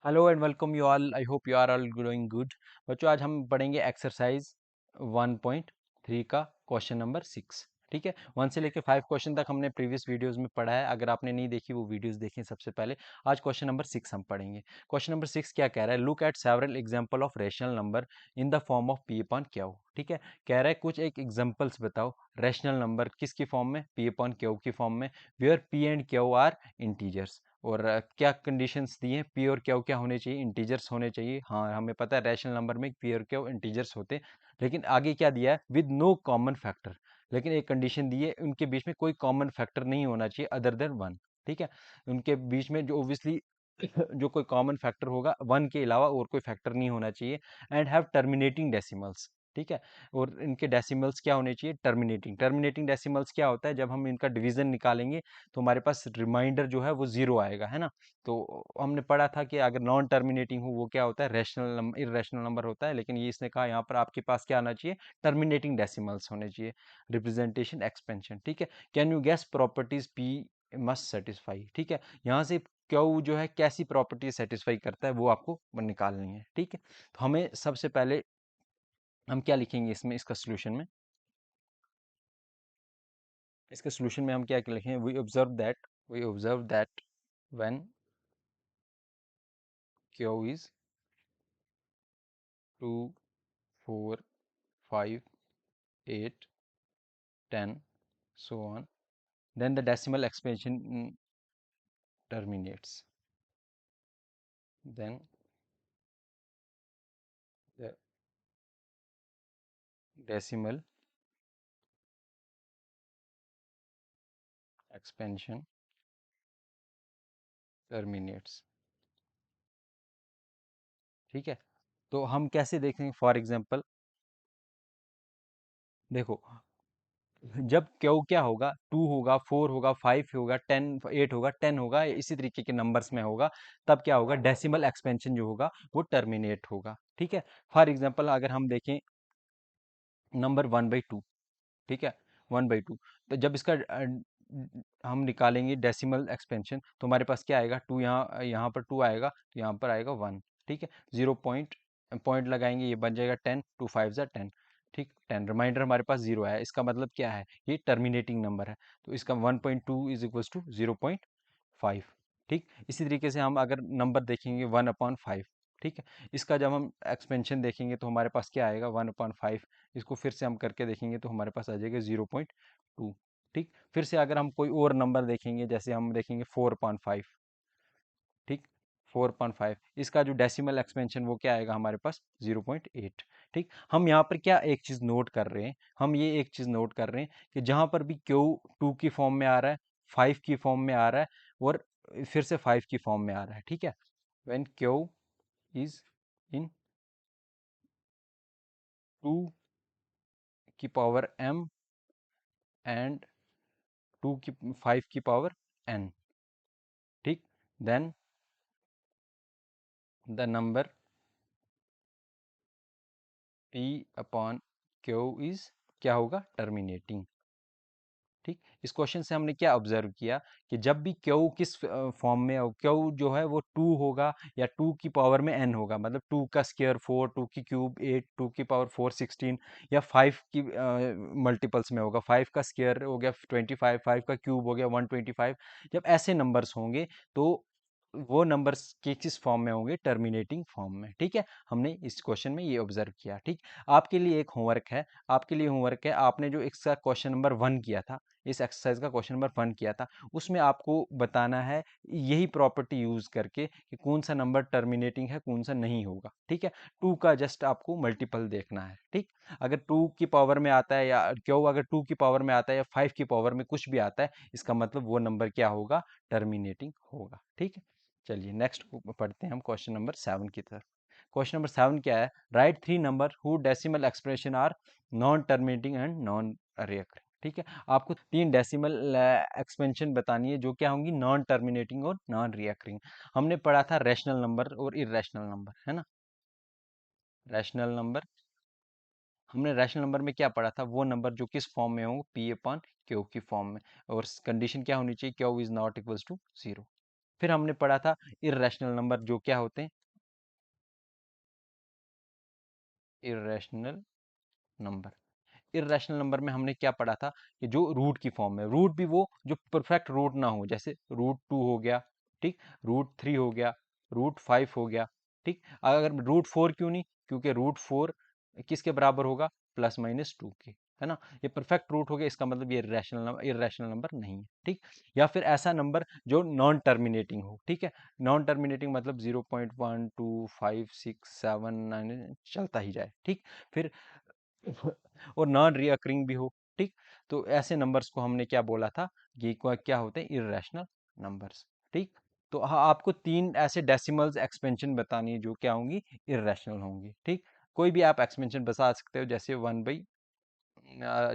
Hello and welcome you all. I hope you are all doing good. बच्चों, आज हम पढ़ेंगे एक्सरसाइज 1.3 का क्वेश्चन नंबर 6। ठीक है, 1 से लेकर 5 क्वेश्चन तक हमने प्रीवियस वीडियोस में पढ़ा है। अगर आपने नहीं देखी वो वीडियोस देखें सबसे पहले। आज क्वेश्चन नंबर 6 हम पढ़ेंगे। क्वेश्चन नंबर 6 क्या कह रहा है? Look at several example of rational number in the form of P upon Q. ठीक है, कह रहा है कुछ एक एग्जांपल्स बताओ रैशनल नंबर किसकी फॉर्म में, पी अपॉन क्यू की फॉर्म में, where P and Q are integers. और क्या कंडीशंस दी हैं? पी और क्यू क्या होने चाहिए? इंटीजर्स होने चाहिए। हाँ, हमें पता है रैशनल नंबर में पी और क्यू इंटीजर्स होते हैं। लेकिन आगे क्या दिया है? With no common factor. लेकिन एक कंडीशन दी है, उनके बीच में कोई कॉमन फैक्टर नहीं होना चाहिए अदर देन वन। ठीक है, उनके बीच में जो ओब्वियसली जो कोई कॉमन फैक्टर होगा वन के अलावा और कोई फैक्टर नहीं होना चाहिए। And have terminating decimals. ठीक है, और इनके डेसिमल्स क्या होने चाहिए? टर्मिनेटिंग। टर्मिनेटिंग डेसिमल्स क्या होता है? जब हम इनका डिवीजन निकालेंगे तो हमारे पास रिमाइंडर जो है वो जीरो आएगा, है ना। तो हमने पढ़ा था कि अगर नॉन टर्मिनेटिंग हो वो क्या होता है? रैशनल नंबर, इररेशनल नंबर होता है। लेकिन ये इसने कहा यहाँ पर आपके पास क्या आना चाहिए? टर्मिनेटिंग डेसिमल्स होने चाहिए। Representation expansion. ठीक है, can you guess properties P must satisfy. ठीक है, यहाँ से क्यू जो है कैसी प्रॉपर्टी सेटिस्फाई करता है वो आपको निकालनी है। ठीक है, तो हमें सबसे पहले हम क्या लिखेंगे इसमें, इसका सोल्यूशन में? इसके सोल्यूशन में हम क्या लिखेंगे? We observe that when Q is 2, 4, 5, 8, 10, so on, then the decimal expansion terminates. Then the decimal expansion terminates. ठीक है, तो हम कैसे देखेंगे? फॉर एग्जांपल देखो, जब क्यू क्या होगा? 2 होगा, 4 होगा, 5 होगा, 10, 8 होगा, 10 होगा, इसी तरीके के नंबर्स में होगा, तब क्या होगा? डेसिमल एक्सपेंशन जो होगा वो टर्मिनेट होगा। ठीक है, फॉर एग्जांपल अगर हम देखें नंबर 1/2। ठीक है, 1/2, तो जब इसका हम निकालेंगे डेसिमल एक्सपेंशन तो हमारे पास क्या आएगा? 2, यहाँ यहाँ पर 2 आएगा तो यहाँ पर आएगा 1। ठीक है, 0 पॉइंट पॉइंट लगाएंगे, ये बन जाएगा 10, 2 5 ज़ा 10। ठीक, 10 रिमाइंडर हमारे पास 0 है। इसका मतलब क्या है? ये टर्मिनेटिंग नंबर है। तो इसका 1.2 इज इक्वल्स टू 0.5। ठीक, इसी तरीके से हम अगर नंबर देखेंगे 1/5। ठीक है, इसका जब हम एक्सपेंशन देखेंगे तो हमारे पास क्या आएगा? 1/5। इसको फिर से हम करके देखेंगे तो हमारे पास आ जाएगा 0.2। ठीक, फिर से अगर हम कोई और नंबर देखेंगे, जैसे हम देखेंगे 4/5। ठीक, 4/5, इसका जो डेसिमल एक्सपेंशन वो क्या आएगा हमारे पास? 0.8। ठीक, हम यहाँ पर क्या एक चीज़ नोट कर रहे हैं? हम ये एक चीज़ नोट कर रहे हैं कि जहाँ पर भी क्यू 2 की फॉर्म में आ रहा है, 5 की फॉर्म में आ रहा है, और फिर से 5 की फॉर्म में आ रहा है। ठीक है, व्हेन क्यू इज इन 2 की पावर m एंड 5 की पावर n। ठीक, then the number p upon Q is क्या होगा? टर्मिनेटिंग। ठीक, इस क्वेश्चन से हमने क्या ऑब्जर्व किया कि जब भी क्यू किस फॉर्म में हो, क्यू जो है वो 2 होगा या 2 की पावर में n होगा, मतलब 2 का स्क्वायर 4, 2 की क्यूब 8, 2 की पावर 4 16, या 5 की मल्टीपल्स में होगा, 5 का स्क्वायर हो गया 25, 5 का क्यूब हो गया 125। जब ऐसे नंबर्स होंगे तो वो नंबर्स किस फॉर्म में होंगे? टर्मिनेटिंग फॉर्म में। ठीक है, हमने इस क्वेश्चन में ये ऑब्जर्व किया। ठीक, आपके लिए एक होमवर्क है, आपके लिए होमवर्क है, आपने जो इसका क्वेश्चन नंबर 1 किया था, इस एक्सरसाइज का क्वेश्चन नंबर 1 किया था, उसमें आपको बताना है यही प्रॉपर्टी यूज करके कि कौन सा नंबर टर्मिनेटिंग है, कौन सा नहीं होगा। ठीक है, 2 का जस्ट आपको मल्टीपल देखना है। ठीक, अगर 2 की पावर में आता है या क्यों अगर 2 की पावर में आता है या 5 की पावर में कुछ भी आता है, इसका मतलब वो नंबर क्या होगा? टर्मिनेटिंग होगा। ठीक है, चलिए नेक्स्ट पढ़ते हैं हम क्वेश्चन नंबर 7 की तरफ। क्वेश्चन नंबर 7 क्या है? Right 3 number who decimal expression are non terminating and non recurring. ठीक है, आपको 3 डेसिमल एक्सपेंशन बतानी है जो क्या होंगी? नॉन टर्मिनेटिंग और नॉन रिकरिंग। हमने पढ़ा था रैशनल नंबर और इरेशनल नंबर, है ना। रैशनल नंबर, हमने रैशनल नंबर में क्या पढ़ा था? वो नंबर जो किस फॉर्म में होंगे? पी अपॉन क्यू की फॉर्म में, और कंडीशन क्या होनी चाहिए? Q is not equals to 0। फिर हमने पढ़ा था इर्रेशनल नंबर जो क्या होते हैं, इर्रेशनल नंबर। इर्रेशनल नंबर में हमने क्या पढ़ा था कि जो रूट की फॉर्म में, रूट भी वो जो परफेक्ट रूट ना हो, जैसे रूट 2 हो गया, ठीक, रूट 3 हो गया, रूट 5 हो गया, ठीक। अगर रूट 4 क्यों नहीं, क्योंकि रूट 4 किसके बराबर होगा, +-2 के, है ना। ये परफेक्ट रूट हो गया, इसका मतलब ये इर्रेशनल नंबर नहीं है, ठीक। या फिर ऐसा नंबर जो नॉन टर्मिनेटिंग हो, ठीक है। नॉन टर्मिनेटिंग मतलब 0.1 2 5 6 7 9 चलता ही जाए, ठीक। फिर और नॉन रिअकरिंग भी हो, ठीक। तो ऐसे नंबर्स को हमने क्या बोला था, ये क्या होते हैं, इर्रेशनल नंबर्स, ठीक। तो हाँ, आपको 3 ऐसे डेसिमल्स एक्सपेंशन बतानी है जो क्या होंगी, इर्रेशनल होंगी, ठीक। कोई भी आप एक्सपेंशन बता सकते हो, जैसे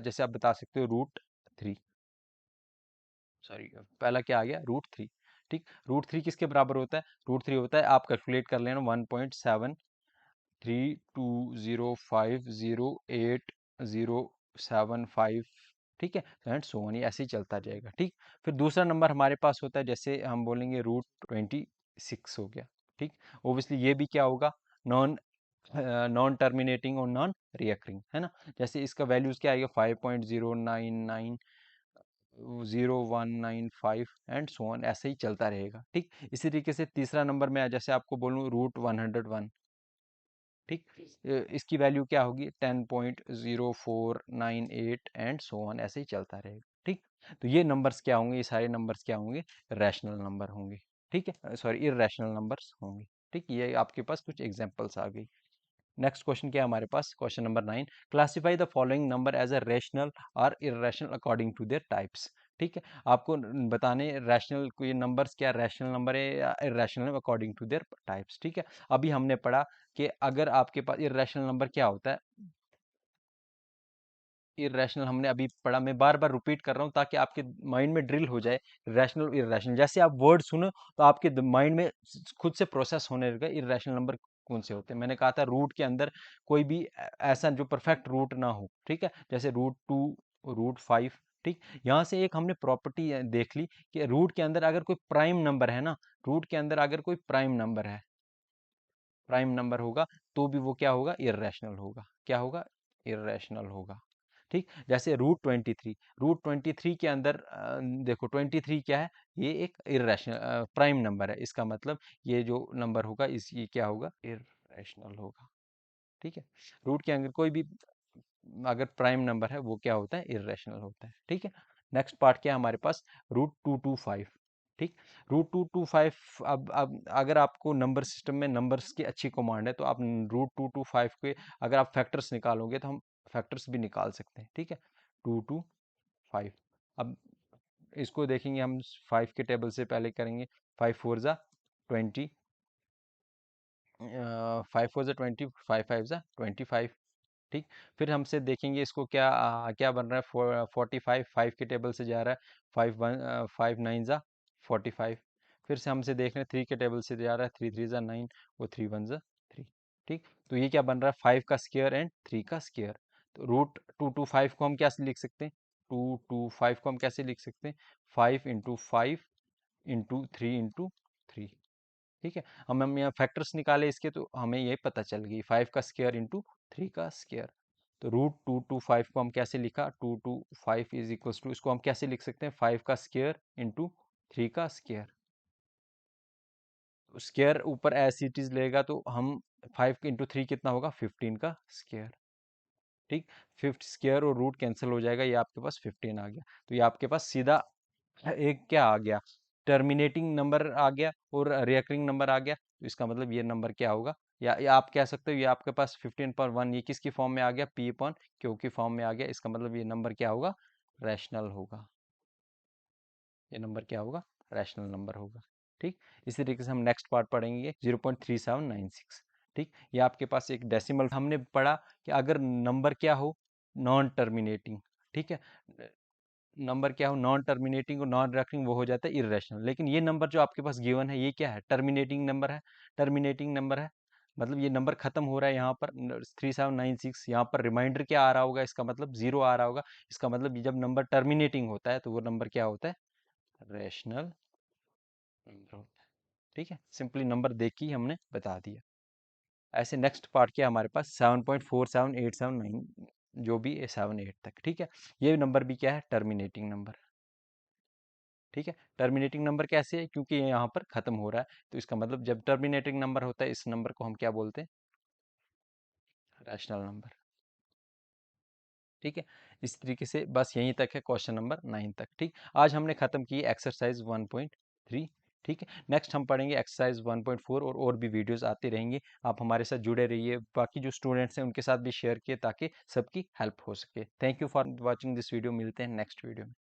जैसे आप बता सकते हो रूट 3, सॉरी पहला क्या आ गया, रूट 3, ठीक। रूट 3 किसके बराबर होता है, रूट 3 होता है, आप कैलकुलेट कर लेना, 1.732050807, ठीक है, एंड सो ऑन, ये ऐसे ही चलता जाएगा, ठीक। फिर दूसरा नंबर हमारे पास होता है, जैसे हम बोलेंगे रूट 26 हो गया, ठीक। ओबियसली ये भी क्या होगा, नॉन नॉन टर्मिनेटिंग और नॉन रियकरिंग, है ना। जैसे इसका वैल्यूज क्या आएगा, 5.0990195 एंड सो ऑन, ऐसे ही चलता रहेगा, ठीक। इसी तरीके से तीसरा नंबर में जैसे आपको बोलूँ रूट 101, ठीक। इसकी वैल्यू क्या होगी, 10.0498 एंड सो ऑन, ऐसे ही चलता रहेगा, ठीक। तो ये नंबर्स क्या होंगे, ये सारे नंबर्स क्या होंगे, रैशनल नंबर होंगे, ठीक है, सॉरी इररेशनल नंबर्स होंगे, ठीक। ये आपके पास कुछ एग्जांपल्स आ गई। नेक्स्ट क्वेश्चन क्या है हमारे पास, question number 9, classify the following number as a rational और irrational according to their types, ठीक है। आपको बताने रैशनल को, ये नंबर्स क्या रैशनल नंबर है या irrational according to their types, ठीक है। अभी हमने पढ़ा कि अगर आपके पास इररेशनल नंबर क्या होता है, इरेशनल हमने अभी पढ़ा, मैं बार बार रिपीट कर रहा हूँ ताकि आपके माइंड में ड्रिल हो जाए, रैशनल इरेशनल, जैसे आप वर्ड सुनो तो आपके माइंड में खुद से प्रोसेस होने लगा, इरेशनल नंबर कौन से होते हैं। मैंने कहा था रूट के अंदर कोई भी ऐसा जो परफेक्ट रूट ना हो, ठीक है, जैसे रूट 2, रूट 5, ठीक। यहाँ से एक हमने प्रॉपर्टी देख ली कि रूट के अंदर अगर कोई प्राइम नंबर है ना, रूट के अंदर अगर कोई प्राइम नंबर है, प्राइम नंबर होगा, तो भी वो क्या होगा, इर्रेशनल होगा, क्या होगा, इर्रेशनल होगा, ठीक। जैसे रूट 23 के अंदर देखो 23 क्या है, ये एक इर्रेशनल प्राइम नंबर है, इसका मतलब ये जो नंबर होगा इस ये क्या होगा, इर्रेशनल होगा, ठीक है। रूट के अंदर कोई भी अगर प्राइम नंबर है वो क्या होता है, इर्रेशनल होता है, ठीक है। नेक्स्ट पार्ट क्या है हमारे पास, रूट 225, ठीक। रूट 225, अब अगर आपको नंबर सिस्टम में नंबर्स की अच्छी कमांड है तो आप रूट 225 के अगर आप फैक्टर्स निकालोगे तो हम फैक्टर्स भी निकाल सकते हैं, ठीक है। 225, अब इसको देखेंगे हम 5 के टेबल से पहले करेंगे, 5 4 ज़ा 20, 5 4 ज़ा 20, 5 5 ज़ा 25, ठीक। फिर हमसे देखेंगे इसको क्या क्या बन रहा है, 45 5 के टेबल से जा रहा है, 5 9 ज़ा 45, फिर से हमसे देख रहे हैं 3 के टेबल से जा रहा है, 3 3 ज़ा 9 और 3 1 ज़ा 3, ठीक। तो ये क्या बन रहा है, 5 का स्क्वायर एंड 3 का स्क्वायर। तो रूट 225 को हम क्या लिख सकते हैं, 225 को हम कैसे लिख सकते हैं, 5 × 5 × 3 × 3, ठीक है। हम यहाँ फैक्टर्स निकाले इसके तो हमें ये पता चल गई, 5 का स्क्वायर इंटू 3 का स्क्वायर। तो रूट 225 को हम कैसे लिखा, 225 इज इक्वल्स टू, इसको हम कैसे लिख सकते हैं, 5 का स्क्वायर इंटू 3 का स्क्वायर। स्क्वायर ऊपर एज इट इज लेगा तो हम 5 × 3 कितना होगा, 15 का स्क्वायर, ठीक। फिफ्थ स्क्वायर और रूट कैंसिल हो जाएगा, ये आपके पास 15 आ गया। तो ये आपके पास सीधा एक क्या आ गया, टर्मिनेटिंग नंबर आ गया और रिकरिंग नंबर आ गया। तो इसका मतलब ये नंबर क्या होगा, या आप कह सकते हो ये आपके पास 15/1 ये किसकी फॉर्म में आ गया, P/Q की फॉर्म में आ गया। इसका मतलब ये नंबर क्या होगा, रैशनल होगा, ये नंबर क्या होगा, रैशनल नंबर होगा, ठीक। इसी तरीके से हम नेक्स्ट पार्ट पढ़ेंगे 0.3796, ठीक। ये आपके पास एक डेसिमल हमने पढ़ा कि अगर नंबर क्या हो, नॉन टर्मिनेटिंग, ठीक है, नंबर क्या हो नॉन टर्मिनेटिंग और नॉन रिकरिंग, वो हो जाता है इरेशनल। लेकिन ये नंबर जो आपके पास गिवन है ये क्या है, टर्मिनेटिंग नंबर है, टर्मिनेटिंग नंबर है, मतलब ये नंबर खत्म हो रहा है यहाँ पर 3796, यहाँ पर रिमाइंडर क्या आ रहा होगा, इसका मतलब 0 आ रहा होगा। इसका मतलब जब नंबर टर्मिनेटिंग होता है तो वो नंबर क्या होता है, रेशनल नंबर होता है। ठीक है, सिंपली नंबर देख के ही हमने बता दिया। ऐसे नेक्स्ट पार्ट क्या है हमारे पास 7.47 8 7 9 जो भी 7 8 तक। ठीक है, ये नंबर भी क्या है, टर्मिनेटिंग नंबर। ठीक है, टर्मिनेटिंग नंबर कैसे है, क्योंकि ये यहाँ पर खत्म हो रहा है, तो इसका मतलब जब टर्मिनेटिंग नंबर होता है इस नंबर को हम क्या बोलते हैं, रैशनल नंबर। ठीक है, इस तरीके से बस यहीं तक है क्वेश्चन नंबर 9 तक। ठीक, आज हमने खत्म की एक्सरसाइज 1.3। ठीक है, नेक्स्ट हम पढ़ेंगे एक्सरसाइज 1.4 और भी वीडियोस आते रहेंगे। आप हमारे साथ जुड़े रहिए, बाकी जो स्टूडेंट्स हैं उनके साथ भी शेयर किए ताकि सबकी हेल्प हो सके। Thank you for watching this video, मिलते हैं नेक्स्ट वीडियो में।